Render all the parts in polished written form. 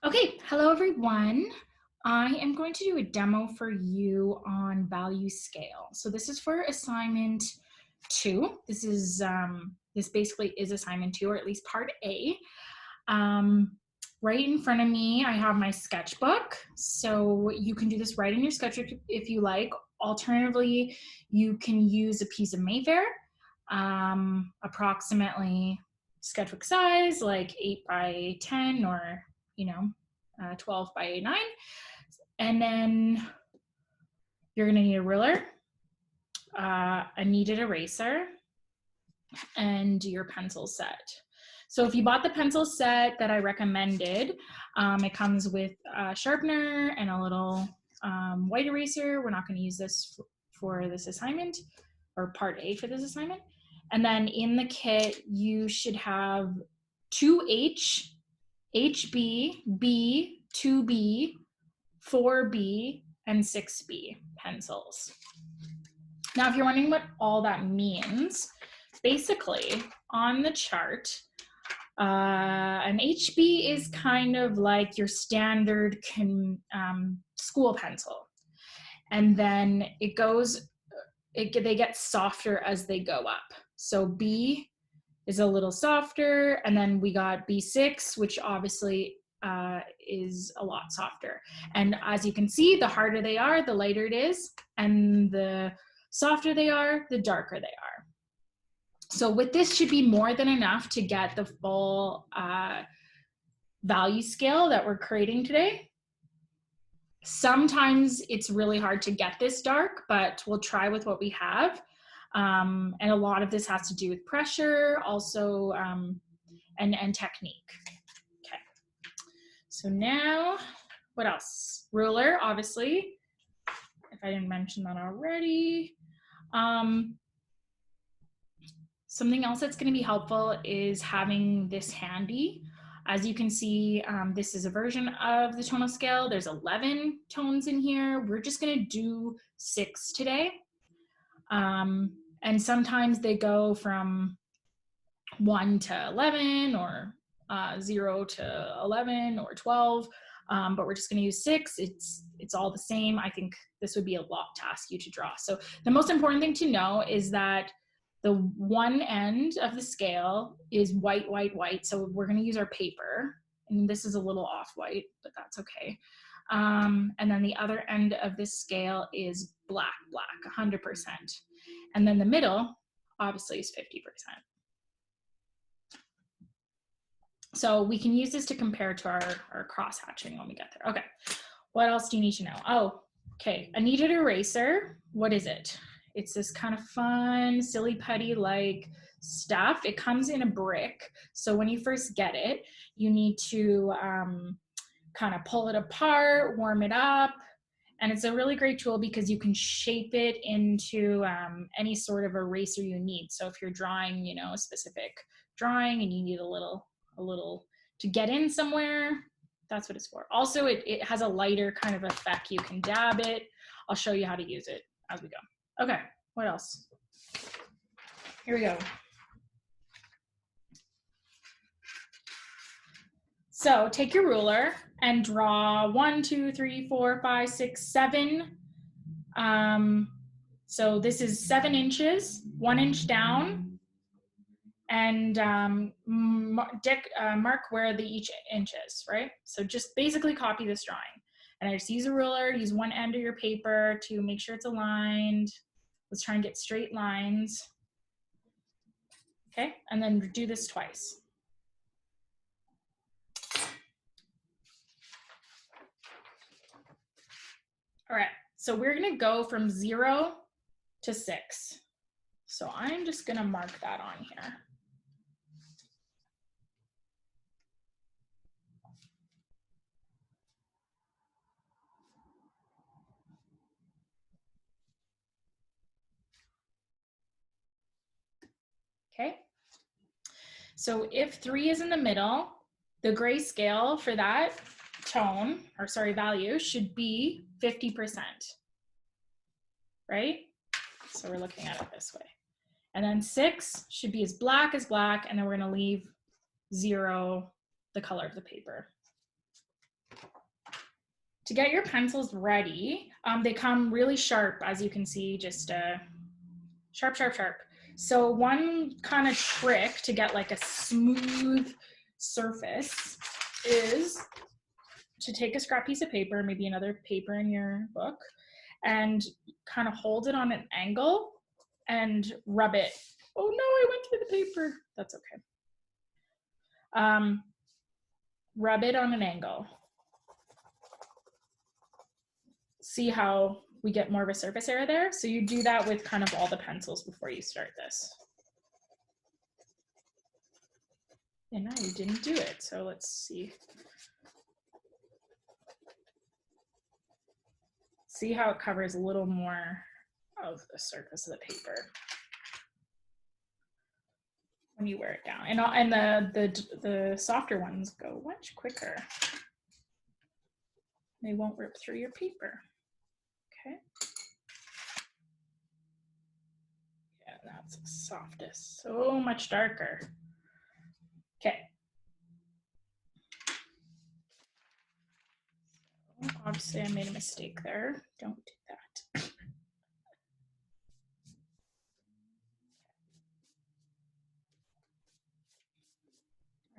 Okay, hello everyone. I am going to do a demo for you on value scale. So this is for assignment 2. This basically is assignment 2, or at least part A. Right in front of me, I have my sketchbook. So you can do this right in your sketchbook if you like. Alternatively, you can use a piece of Mayfair, approximately sketchbook size, like 8 by 10 or 12 by 9. And then you're gonna need a ruler, a kneaded eraser, and your pencil set. So if you bought the pencil set that I recommended, it comes with a sharpener and a little white eraser. We're not gonna use this for this assignment, or part A for this assignment. And then in the kit, you should have 2H, HB, B, 2B, 4B, and 6B pencils. Now, if you're wondering what all that means, basically on the chart, an HB is kind of like your standard school pencil. And then they get softer as they go up. So B is a little softer, and then we got B6, which obviously is a lot softer. And as you can see, the harder they are, the lighter it is, and the softer they are, the darker they are. So with this should be more than enough to get the full value scale that we're creating today. Sometimes it's really hard to get this dark, but we'll try with what we have. And a lot of this has to do with pressure, also, and technique. Okay. So now, what else? Ruler, obviously, if I didn't mention that already. Something else that's going to be helpful is having this handy. As you can see, this is a version of the tonal scale. There's 11 tones in here. We're just going to do 6 today. And sometimes they go from 1 to 11, or 0 to 11, or 12, but we're just going to use 6. It's all the same. I think this would be a lot to ask you to draw. So the most important thing to know is that the one end of the scale is white, white, white. So we're going to use our paper, and this is a little off-white, but that's okay. And then the other end of this scale is black, black, 100%. And then the middle, obviously, is 50%. So we can use this to compare to our cross-hatching when we get there. Okay, what else do you need to know? Oh, okay, a kneaded eraser. What is it? It's this kind of fun, silly putty-like stuff. It comes in a brick. So when you first get it, you need to kind of pull it apart, warm it up. And it's a really great tool because you can shape it into any sort of eraser you need. So if you're drawing, a specific drawing and you need a little to get in somewhere, that's what it's for. Also, it has a lighter kind of effect. You can dab it. I'll show you how to use it as we go. Okay, what else? Here we go. So take your ruler and draw 1, 2, 3, 4, 5, 6, 7. So this is 7 inches, 1 inch down, and mark where each inch is, right? So just basically copy this drawing. And I just use a ruler, use one end of your paper to make sure it's aligned. Let's try and get straight lines. Okay, and then do this twice. All right, so we're gonna go from 0 to 6. So I'm just gonna mark that on here. Okay, so if 3 is in the middle, the grayscale for that tone, or sorry, value, should be 50%, right? So we're looking at it this way. And then 6 should be as black, and then we're gonna leave 0, the color of the paper. To get your pencils ready, they come really sharp, as you can see, just sharp, sharp, sharp. So one kind of trick to get like a smooth surface is to take a scrap piece of paper, maybe another paper in your book, and kind of hold it on an angle and rub it. Oh no, I went through the paper. That's okay. Rub it on an angle. See how we get more of a surface area there? So you do that with kind of all the pencils before you start this. And now you didn't do it, so let's see. See how it covers a little more of the surface of the paper when you wear it down. And the softer ones go much quicker. They won't rip through your paper. Okay. Yeah, that's the softest. So much darker. Okay. Obviously, I made a mistake there. Don't do that.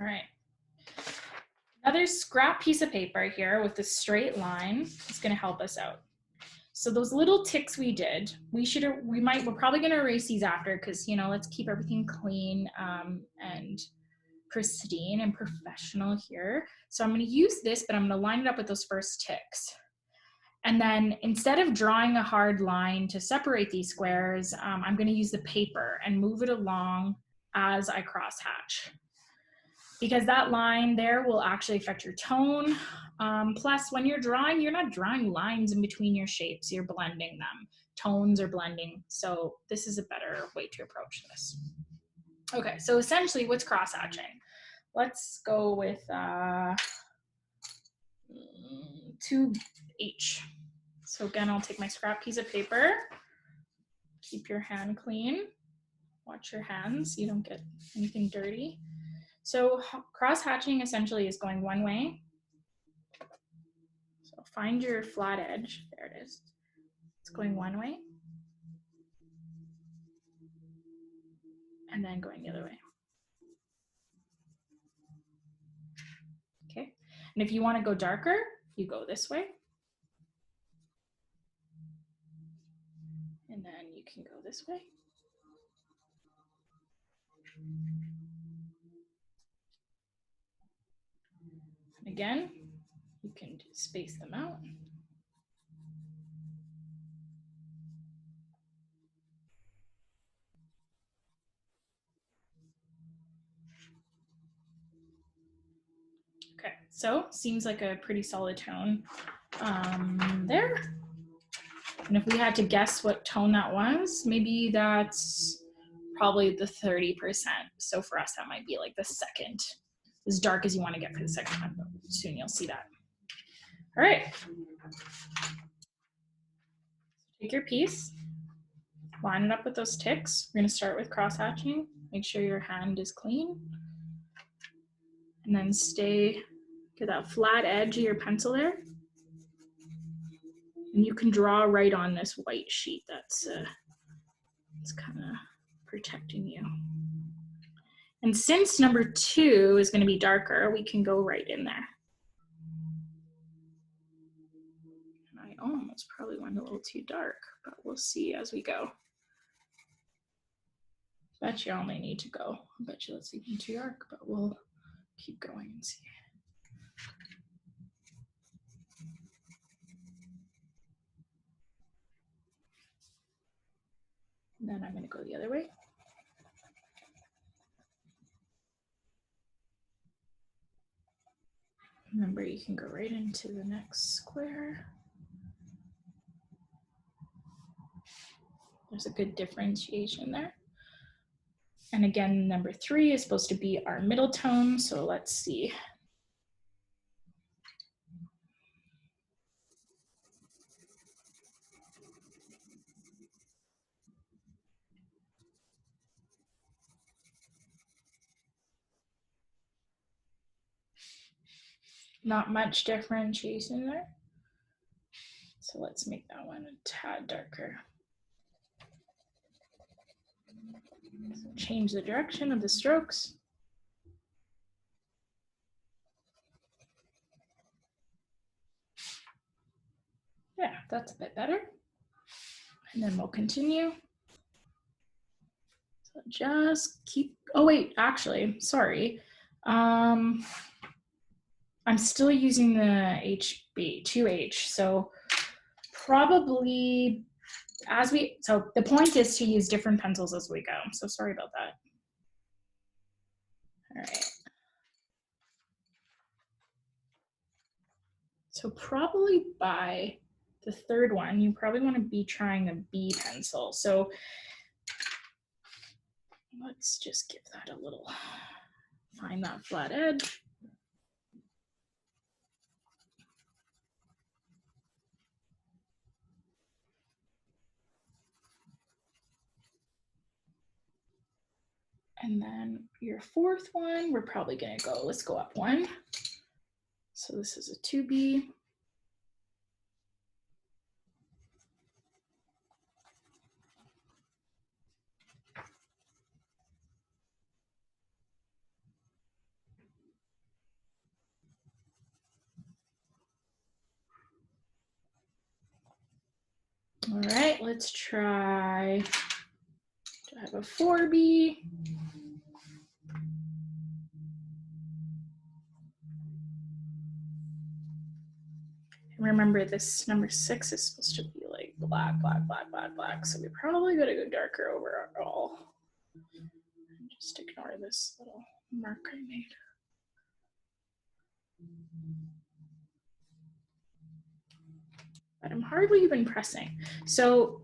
All right. Another scrap piece of paper here with a straight line is going to help us out. So those little ticks we did, we're probably going to erase these after because, you know, let's keep everything clean and pristine and professional here. So I'm going to use this, but I'm going to line it up with those first ticks. And then instead of drawing a hard line to separate these squares, I'm going to use the paper and move it along as I crosshatch. Because that line there will actually affect your tone. Plus, when you're drawing, you're not drawing lines in between your shapes, you're blending them. Tones are blending. So this is a better way to approach this. Okay, so essentially what's crosshatching? Let's go with 2H. So again, I'll take my scrap piece of paper. Keep your hand clean. Watch your hands, you don't get anything dirty. So cross-hatching essentially is going one way. So find your flat edge. There it is. It's going one way. And then going the other way. Okay. And if you want to go darker, you go this way. And then you can go this way. And again, you can space them out. Okay, so seems like a pretty solid tone there. And if we had to guess what tone that was, maybe that's probably the 30%. So for us, that might be like the second, as dark as you want to get for the second one, but soon you'll see that. All right. Take your piece, line it up with those ticks. We're going to start with cross-hatching. Make sure your hand is clean. And then get that flat edge of your pencil there. And you can draw right on this white sheet that's kind of protecting you. And since number 2 is going to be darker, we can go right in there. And I almost probably went a little too dark, but we'll see as we go. Bet you only need to go. I bet you that's even too dark, but we'll keep going and see. And then I'm going to go the other way. Remember, you can go right into the next square. There's a good differentiation there. And again, number 3 is supposed to be our middle tone, so let's see. Not much differentiation there. So let's make that one a tad darker. So change the direction of the strokes. Yeah, that's a bit better. And then we'll continue. So just keep, oh wait, actually, sorry. I'm still using the HB, 2H. So probably so the point is to use different pencils as we go. So sorry about that. All right. So probably by the third one, you probably want to be trying a B pencil. So let's just give that a little, find that flat edge. And then your fourth one, we're probably gonna go, let's go up one. So this is a 2B. All right, let's try, do I have a 4B? Remember, this number 6 is supposed to be like black, black, black, black, black. So we probably gotta go darker overall. And just ignore this little mark I made. But I'm hardly even pressing. So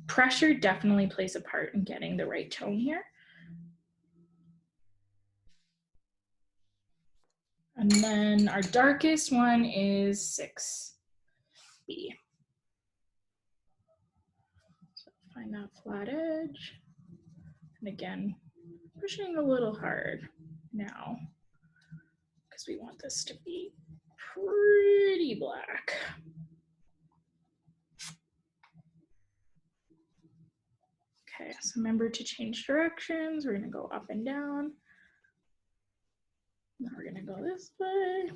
pressure definitely plays a part in getting the right tone here. And then our darkest one is 6B. So find that flat edge. And again, pushing a little hard now because we want this to be pretty black. Okay, so remember to change directions. We're gonna go up and down. Now we're gonna go this way.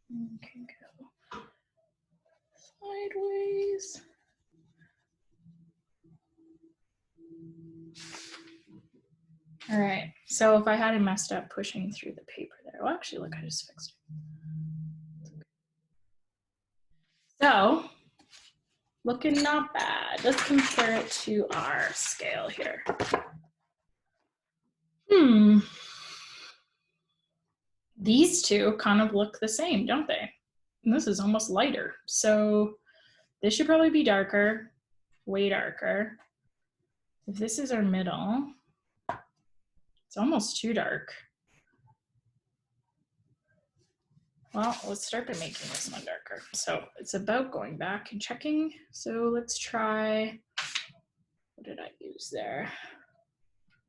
We can go sideways. All right, so if I hadn't messed up pushing through the paper there, well, actually, look, I just fixed it. So, looking not bad. Let's compare it to our scale here. These two kind of look the same, don't they? And this is almost lighter. So this should probably be darker, way darker. If this is our middle, it's almost too dark. Well, let's start by making this one darker. So it's about going back and checking. So let's try, what did I use there?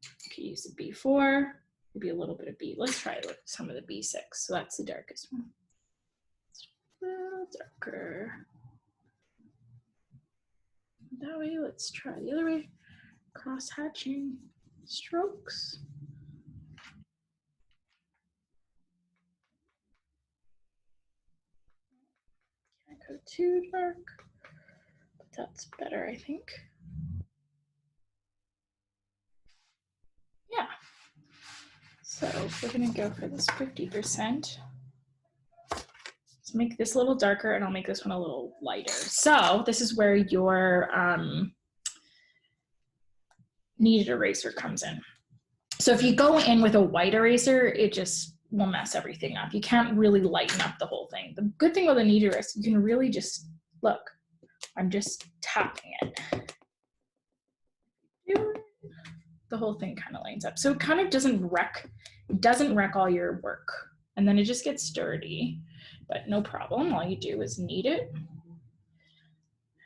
I could use a B4, maybe a little bit of B. Let's try some of the B6. So that's the darkest one. A little darker. That way, let's try the other way. Cross hatching strokes. Can't go too dark, but that's better, I think. Yeah. So we're gonna go for this 50%. Let's make this a little darker and I'll make this one a little lighter. So this is where your kneaded eraser comes in. So if you go in with a white eraser, it just will mess everything up. You can't really lighten up the whole thing. The good thing with a kneaded eraser, you can really just, look, I'm just tapping it. The whole thing kind of lines up. So it kind of doesn't wreck all your work. And then it just gets dirty, but no problem. All you do is knead it.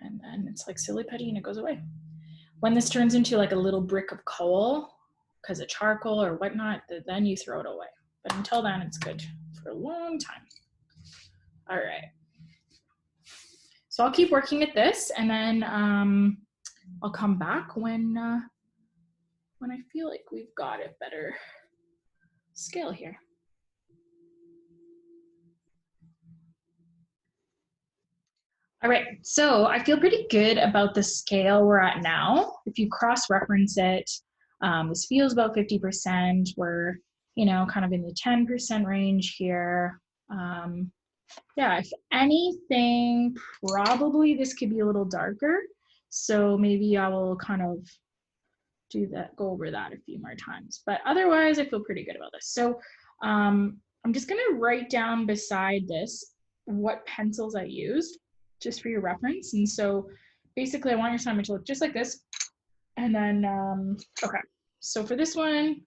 And then it's like silly putty and it goes away. When this turns into like a little brick of coal, because of charcoal or whatnot, then you throw it away. But until then, it's good for a long time. All right. So I'll keep working at this, and then I'll come back when I feel like we've got a better scale here. All right, so I feel pretty good about the scale we're at now. If you cross-reference it, this feels about 50%. We're, you know, kind of in the 10% range here. Yeah, if anything, probably this could be a little darker. So maybe I will kind of do that, go over that a few more times. But otherwise, I feel pretty good about this. So I'm just gonna write down beside this what pencils I used, just for your reference. And so basically I want your assignment to look just like this. And then, okay, so for this one,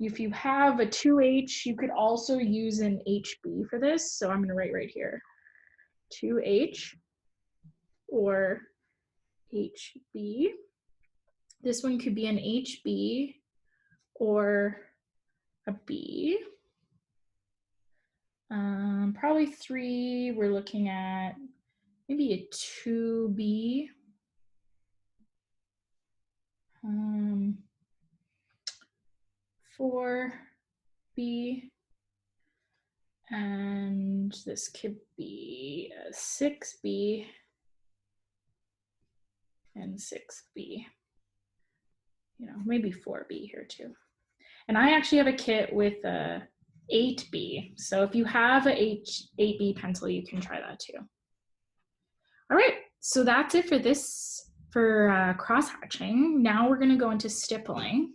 if you have a 2H, you could also use an HB for this. So I'm gonna write right here, 2H or HB. This one could be an HB or a B. Probably 3, we're looking at maybe a 2B. 4B. And this could be a 6B and 6B. You know, maybe 4B here too. And I actually have a kit with a 8B. So if you have a 8B pencil, you can try that too. All right, so that's it for this, for cross-hatching. Now we're gonna go into stippling.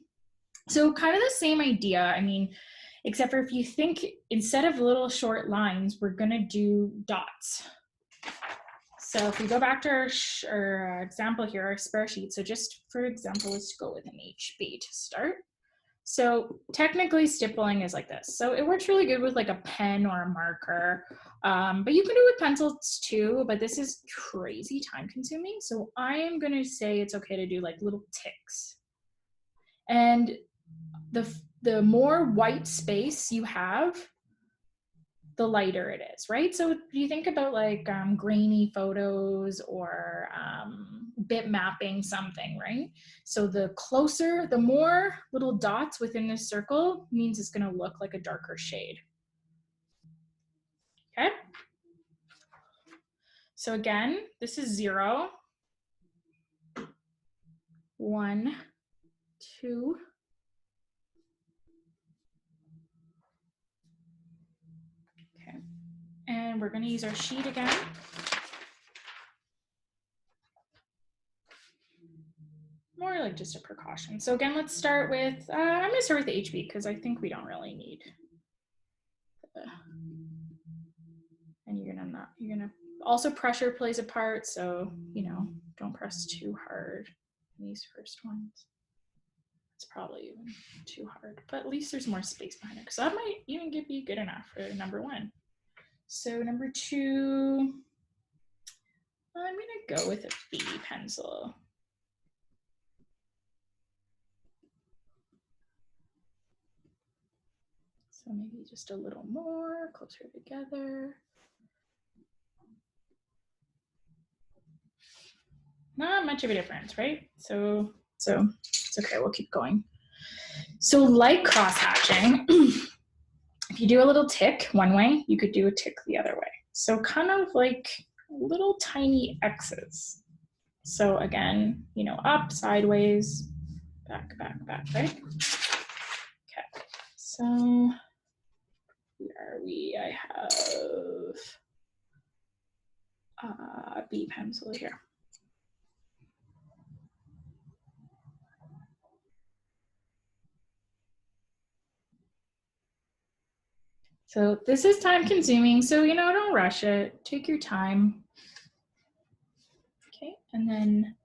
So kind of the same idea, I mean, except for if you think instead of little short lines, we're gonna do dots. So if we go back to our example here, our spare sheet, so just for example, let's go with an HB to start. So technically stippling is like this. So it works really good with like a pen or a marker, but you can do it with pencils too, but this is crazy time consuming. So I am gonna say it's okay to do like little ticks. And the more white space you have, the lighter it is, right? So if you think about like grainy photos or bit mapping something, right? So the closer, the more little dots within this circle means it's gonna look like a darker shade. Okay? So again, this is 0, 1, 2, okay. And we're gonna use our sheet again. More like just a precaution. So again, let's start with, I'm gonna start with the HB because I think we don't really need and you're gonna also pressure plays a part, so you know, don't press too hard in these first ones. It's probably even too hard, but at least there's more space behind it, so that might even be good enough for number 1. So number 2, I'm gonna go with a B pencil. So maybe just a little more closer together. Not much of a difference, right? So it's okay, we'll keep going. So like cross-hatching, if you do a little tick one way, you could do a tick the other way. So kind of like little tiny X's. So again, you know, up, sideways, back, back, back, right? Okay, so where are we? I have a B pencil here. So this is time consuming, so you know, don't rush it. Take your time. Okay, and then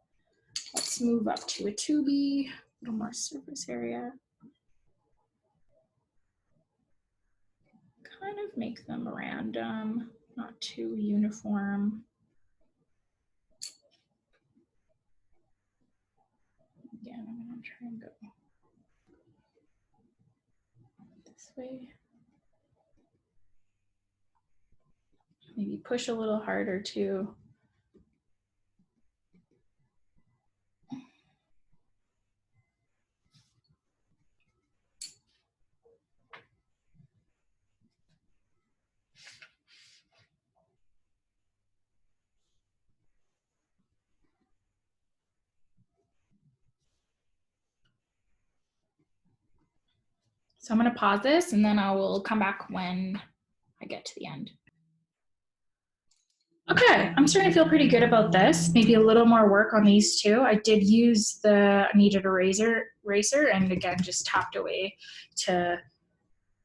let's move up to a 2B, a little more surface area. Kind of make them random, not too uniform. Again, I'm gonna try and go this way. Maybe push a little harder too. So I'm going to pause this and then I will come back when I get to the end. Okay, I'm starting to feel pretty good about this. Maybe a little more work on these two. I did use the kneaded eraser and again, just tapped away to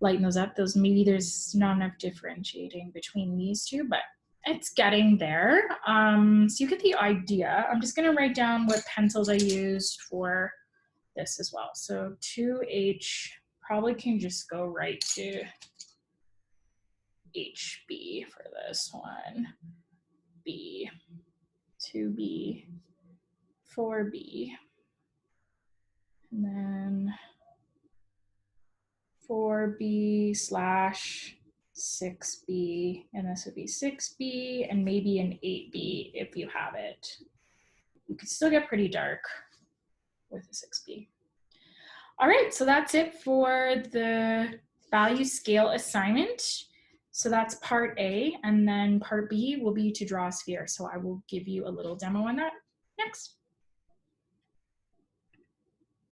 lighten those up. Maybe there's not enough differentiating between these two, but it's getting there. So you get the idea. I'm just gonna write down what pencils I used for this as well. So 2H probably can just go right to HB for this one. B, 2B, 4B, and then 4B slash 6B, and this would be 6B, and maybe an 8B if you have it. You could still get pretty dark with a 6B. All right, so that's it for the value scale assignment. So that's part A, and then part B will be to draw a sphere. So I will give you a little demo on that next.